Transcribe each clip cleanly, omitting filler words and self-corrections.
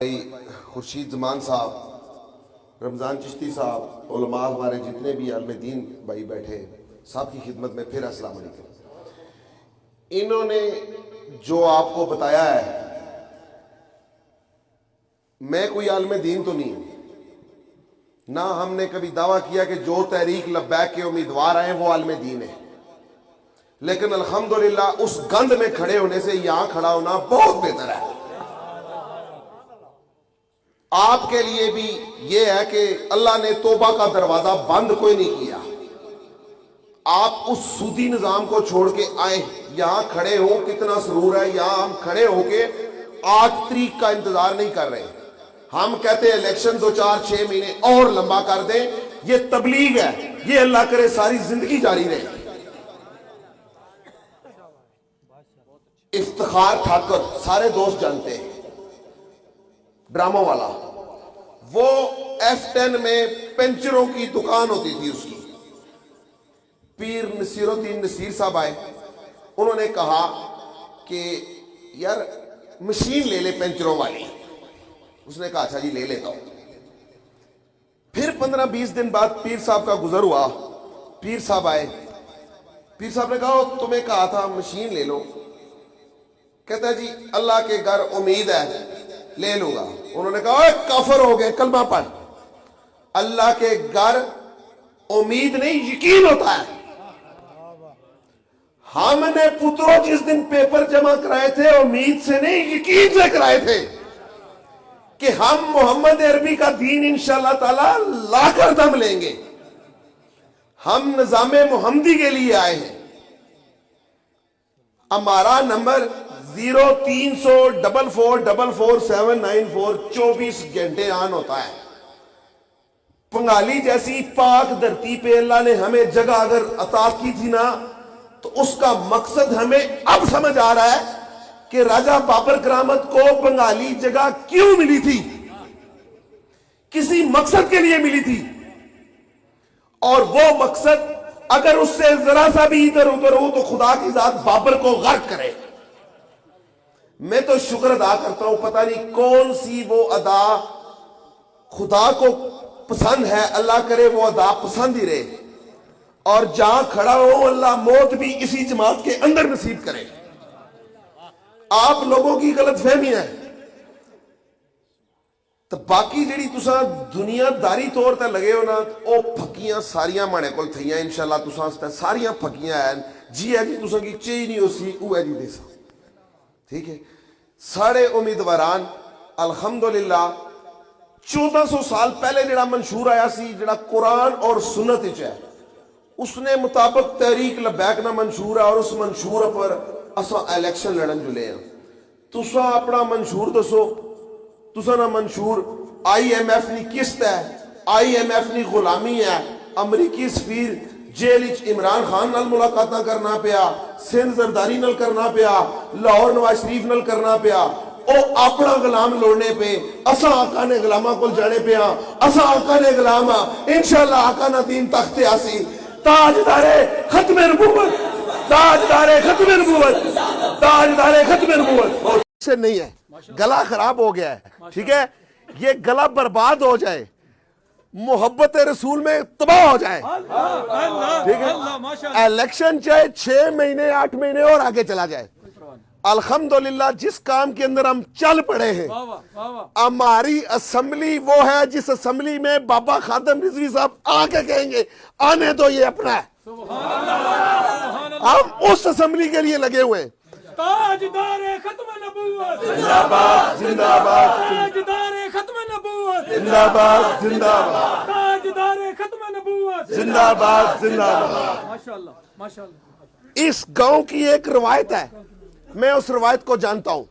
खुर्शीद जमान साहब, रमज़ान चिश्ती साहब, उलमा हमारे जितने भी आलम दीन भाई बैठे, सब की खिदमत में फिर अस्सलाम वालेकुम। इन्होंने जो आपको बताया है, मैं कोई आलम दीन तो नहीं हूं, ना हमने कभी दावा किया कि जो तहरीक लब्बैक के उम्मीदवार आए वो आलम दीन है, लेकिन अल्हम्दुलिल्लाह उस गंद में खड़े होने से यहां खड़ा होना बहुत बेहतर है। आपके लिए भी यह है कि अल्लाह ने तौबा का दरवाजा बंद कोई नहीं किया। आप उस सूदी निजाम को छोड़ के आए, यहां खड़े हो, कितना सरूर है। यहां हम खड़े होके 8 तारीख का इंतजार नहीं कर रहे। हम कहते हैं इलेक्शन 2-4-6 महीने और लंबा कर दें। ये तबलीग है, ये अल्लाह करे सारी जिंदगी जारी रहे। इफ्तिखार ठाकुर सारे दोस्त जानते हैं, ड्रामा वाला, वो F10 में पेंचरों की दुकान होती थी उसकी। पीर नसीरुद्दीन नसीर साहब आए, उन्होंने कहा कि यार मशीन ले ले पेंचरों वाली। उसने कहा अच्छा जी ले लेता हूं। फिर 15-20 दिन बाद पीर साहब का गुजर हुआ, पीर साहब आए, पीर साहब ने कहा तुम्हें कहा था मशीन ले लो। कहता है जी अल्लाह के घर उम्मीद है, ले लूंगा। उन्होंने कहा काफिर हो गए, कलमा पढ़। अल्लाह के घर उम्मीद नहीं यकीन होता है। हमने पुत्रों जिस दिन पेपर जमा कराए थे उम्मीद से नहीं यकीन से कराए थे कि हम मोहम्मद अरबी का दीन इंशाअल्लाह ताला लाकर दम लेंगे। हम निजामे मोहम्मदी के लिए आए हैं। हमारा नंबर 0300444794 24 घंटे ऑन होता है। बंगाली जैसी पाक धरती पे अल्लाह ने हमें जगह अगर अता की थी ना, तो उसका मकसद हमें अब समझ आ रहा है कि राजा बाबर करामत को बंगाली जगह क्यों मिली थी। किसी मकसद के लिए मिली थी, और वो मकसद अगर उससे जरा सा भी इधर उधर हो तो खुदा की जात बाबर को गर्क करे। मैं तो शुक्र अदा करता हूं, पता नहीं कौन सी वो अदा खुदा को पसंद है, अल्लाह करे वो अदा पसंद ही रहे, और जहां खड़ा हो अल्लाह मौत भी इसी जमात के अंदर नसीब करे। आप लोगों की गलतफहमी है तो बाकी जी तुसा दुनियादारी तौर पर लगे हो ना, वो फकियां सारिया माड़े को थी इंशाल्लाह। तुसा सारिया फकियां है जी है जी, तुसा की चीज नहीं हो सी वो है जी देसा। ठीक है, सारे उम्मीदवारान अल्हम्दुलिल्लाह 1400 साल पहले जड़ा मंशूर आया सी, जड़ा कुरान और सुन्नत विच है, उसने मुताबिक तहरीक लब्बैक ना मंशूर है, और उस मंशूर पर असा इलेक्शन लड़न जुले हैं। तुसा अपना मंशूर दसो। तुसा ना मंशूर IMF नी किस्त है, IMF नी गुलामी है। अमरीकी सफीर जेल इमरान खान नाल मुलाकात करना पिया, सिंध जरदारी नाल करना पिया, लाहौर नवाज शरीफ नाल करना पिया। ओ अपना गुलाम लोड़ने पे असा आका ने गुलामा को जाने पिया। असा आका ने गुलाम इंशाअल्लाह आका ना दीन तख्ते आसी। ताजदारे खत्मे नबूवत, ताजदारे खत्मे नबूवत, ताजदारे खत्मे नबूवत। से नहीं है, गला खराब हो गया है। ठीक है, ये गला बर्बाद हो जाए, मोहब्बत रसूल में तबाह हो जाए। ठीक है, इलेक्शन चाहे 6 महीने 8 महीने और आगे चला जाए, अल्हम्दुलिल्लाह जिस काम के अंदर हम चल पड़े हैं, हमारी असेंबली वो है जिस असेंबली में बाबा खादम रिजवी साहब आके कहेंगे आने दो ये अपना है। हम उस असेंबली के लिए लगे हुए हैं। ताजदारे खत्म नबूवत जिंदाबाद जिंदाबाद, ताजदारे खत्म नबूवत जिंदाबाद जिंदाबाद, ताजदारे खत्म नबूवत जिंदाबाद जिंदाबाद। माशाअल्लाह माशाअल्लाह। इस गांव की एक रवायत है, मैं उस रवायत को जानता हूं।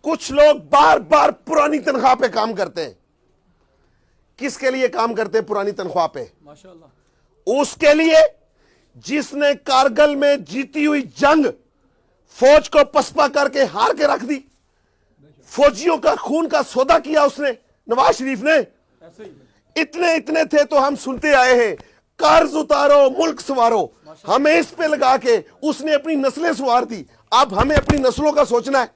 कुछ लोग बार बार पुरानी तनख्वाह पे काम करते हैं। किसके लिए काम करते हैं पुरानी तनख्वाह पे? माशाअल्लाह उसके लिए जिसने कारगिल में जीती हुई जंग फौज को पसपा करके हार के रख दी। फौजियों का खून का सौदा किया उसने, नवाज शरीफ ने। इतने इतने थे तो हम सुनते आए हैं कर्ज उतारो मुल्क संवारो, हमें इस पे लगा के उसने अपनी नस्लें संवार दी। अब हमें अपनी नस्लों का सोचना है।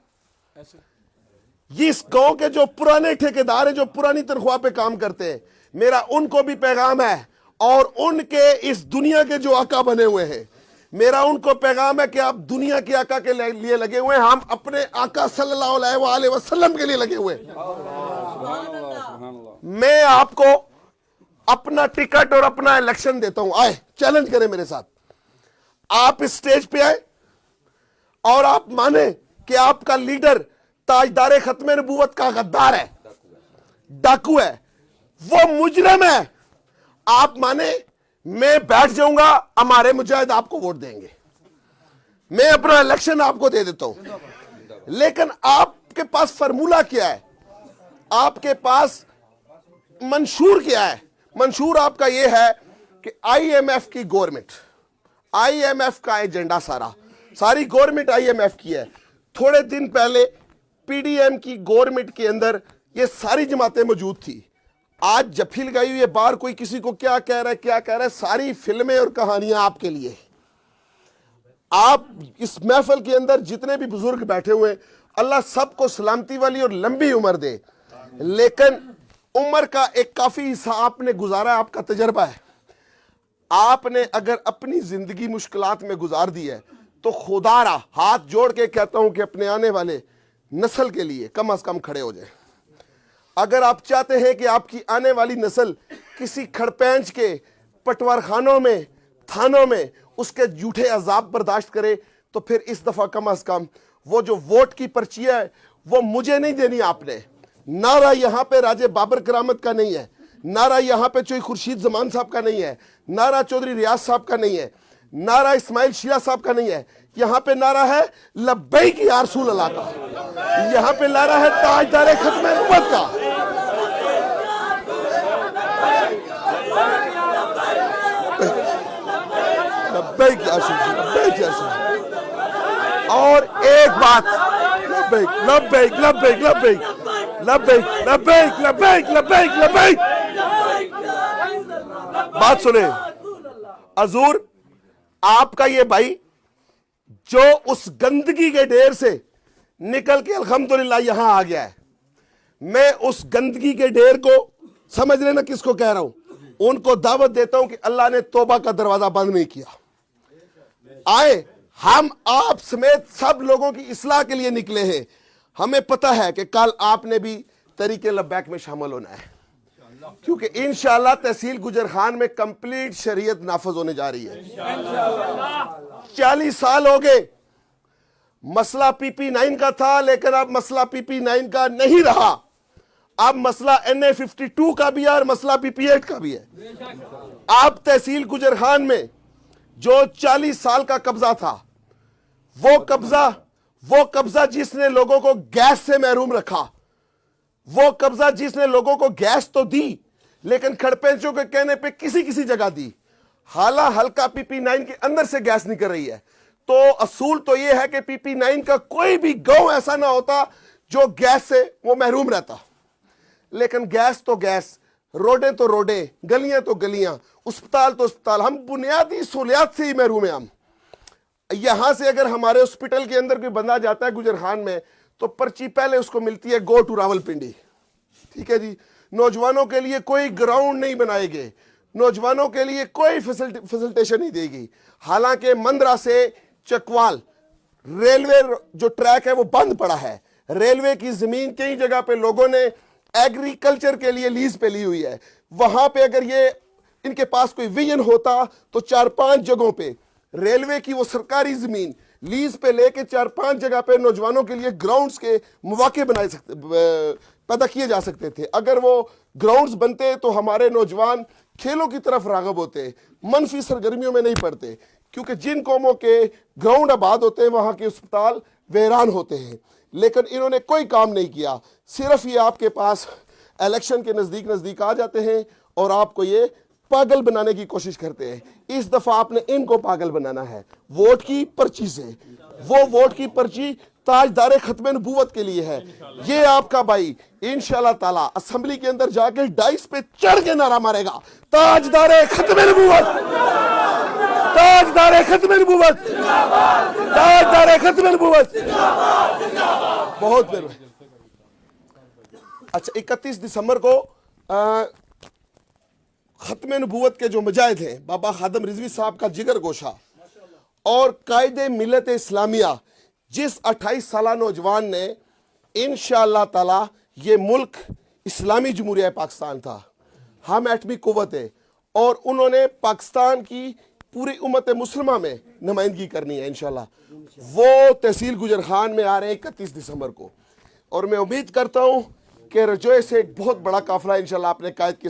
ये इस गांव के जो पुराने ठेकेदार हैं, जो पुरानी तनख्वाह पे काम करते हैं, मेरा उनको भी पैगाम है, और उनके इस दुनिया के जो आका बने हुए हैं, मेरा उनको पैगाम है कि आप दुनिया के आका के लिए लगे हुए हैं, हम अपने आका सल्लल्लाहु अलैहि वसल्लम के लिए लगे हुए हैं। मैं आपको अपना टिकट और अपना इलेक्शन देता हूं, आए चैलेंज करें मेरे साथ। आप इस स्टेज पे आए और आप माने कि आपका लीडर ताजदार खत्मे नबूवत का गद्दार है, डाकू है, वो मुजरिम है, आप माने, मैं बैठ जाऊंगा, हमारे मुजाहिद आपको वोट देंगे, मैं अपना इलेक्शन आपको दे देता हूं। लेकिन आपके पास फार्मूला क्या है, आपके पास मंशूर क्या है? मंशूर आपका यह है कि आईएमएफ की गवर्नमेंट, आईएमएफ का एजेंडा सारी गवर्नमेंट आईएमएफ की है। थोड़े दिन पहले पीडीएम की गवर्नमेंट के अंदर ये सारी जमातें मौजूद थी। आज जफी लगाई हुई है बाहर, कोई किसी को क्या कह रहा है, क्या कह रहा है, सारी फिल्में और कहानियां आपके लिए। आप इस महफिल के अंदर जितने भी बुजुर्ग बैठे हुए, अल्लाह सबको सलामती वाली और लंबी उम्र दे, लेकिन उम्र का एक काफी हिस्सा आपने गुजारा, आपका तजर्बा है। आपने अगर अपनी जिंदगी मुश्किलात में गुजार दी है तो खुदारा हाथ जोड़ के कहता हूं कि अपने आने वाले नस्ल के लिए कम से कम खड़े हो जाए। अगर आप चाहते हैं कि आपकी आने वाली नस्ल किसी खड़पेंच के पटवारखानों में, थानों में उसके झूठे अजाब बर्दाश्त करे, तो फिर इस दफा कम से कम वो जो वोट की पर्ची है वो मुझे नहीं देनी आपने। नारा यहां पे राजे बाबर करामत का नहीं है, नारा यहां पे चौधरी खुर्शीद जमान साहब का नहीं है, नारा चौधरी रियाज साहब का नहीं है, नारा इस्माइल शिया साहब का नहीं है, यहां पे नारा है लब्बैक या रसूल अल्लाह का, यहां पे नारा है ताजदार खत्मे नबूवत का। लब्बैक या रसूल, लब्बैक या रसूल। और एक बात, लब्बैक लब्बैक लब्बैक लब्बैक लब्बैक लब्बैक लब्बैक लब्बैक लब्बैक। बात सुने हजूर, आपका ये भाई जो उस गंदगी के ढेर से निकल के अल्हम्दुलिल्लाह यहां आ गया है, मैं उस गंदगी के ढेर को, समझ लेना किसको कह रहा हूं, उनको दावत देता हूं कि अल्लाह ने तौबा का दरवाजा बंद नहीं किया। आए, हम आप समेत सब लोगों की इस्लाह के लिए निकले हैं। हमें पता है कि कल आपने भी तरीके लब्बैक में शामिल होना है, क्योंकि इंशाअल्लाह तहसील गुजर खान में कंप्लीट शरीयत नाफज होने जा रही है। 40 साल हो गए, मसला PP9 का था, लेकिन अब मसला PP9 का नहीं रहा, अब मसला NA52 का भी है और मसला PP8 का भी है। अब तहसील गुजर खान में जो 40 साल का कब्जा था, वो कब्जा जिसने लोगों को गैस से महरूम रखा, वो कब्जा जिसने लोगों को गैस तो दी लेकिन खड़पेंचों के कहने पे किसी किसी जगह दी, हाला हल्का PP9 के अंदर से गैस निकल रही है। तो असूल तो ये है कि PP9 का कोई भी गांव ऐसा ना होता जो गैस से वो महरूम रहता, लेकिन गैस तो गैस, रोडें तो रोडें, गलियां तो गलियां, अस्पताल तो अस्पताल, हम बुनियादी सहूलियात से ही महरूम हैं। हम यहां से अगर हमारे हॉस्पिटल के अंदर कोई बंदा जाता है गुजर खान में, तो पर्ची पहले उसको मिलती है गो टू रावलपिंडी, ठीक है जी। नौजवानों के लिए कोई ग्राउंड नहीं बनाए गए, नौजवानों के लिए कोई फैसिलिटेशन नहीं देगी। हालांकि मंदरा से चकवाल रेलवे जो ट्रैक है वो बंद पड़ा है, रेलवे की जमीन कई जगह पे लोगों ने एग्रीकल्चर के लिए लीज पे ली हुई है। वहां पे अगर ये इनके पास कोई विजन होता तो 4-5 जगहों पे रेलवे की वो सरकारी जमीन लीज पे लेके 4-5 जगह पे नौजवानों के लिए ग्राउंड्स के मौके बनाए सकते, पैदा किए जा सकते थे। अगर वो ग्राउंड्स बनते तो हमारे नौजवान खेलों की तरफ रागब होते, मनफी सरगर्मियों में नहीं पड़ते, क्योंकि जिन कौमों के ग्राउंड आबाद होते हैं वहां के अस्पताल वीरान होते हैं। लेकिन इन्होंने कोई काम नहीं किया, सिर्फ ये आपके पास इलेक्शन के नजदीक नजदीक आ जाते हैं और आपको ये पागल बनाने की कोशिश करते हैं। इस दफा आपने इनको पागल बनाना है वोट की पर्ची से। वो वोट की पर्ची ताजदार खत्मे नबूवत के लिए है। ये आपका भाई इंशाल्लाह ताला असेंबली के अंदर जाके डाइस पे चढ़ के नारा मारेगा, ताजदार खत्मे नबूवत, ताजदार खत्मे नबूवत, ताजदार खत्मे नबूवत। बहुत देर अच्छा 31 दिसंबर को खत्म नबूवत के जो मुजाहिद हैं बाबा खादम रिजवी साहब का जिगर गोशा और कायदे मिलत इस्लामिया, जिस 28 साल नौजवान ने इंशाअल्लाह ताला, ये मुल्क इस्लामी जमहूरिया पाकिस्तान था, हम एटमी कुव्वत है और उन्होंने पाकिस्तान की पूरी उम्मत मुसलमा में नुमाइंदगी करनी है इंशाअल्लाह। वो तहसील गुजर खान में आ रहे हैं 31 दिसंबर को और मैं उम्मीद करता हूँ कि रजोए से एक बहुत बड़ा काफिला इंशाअल्लाह अपने कायद की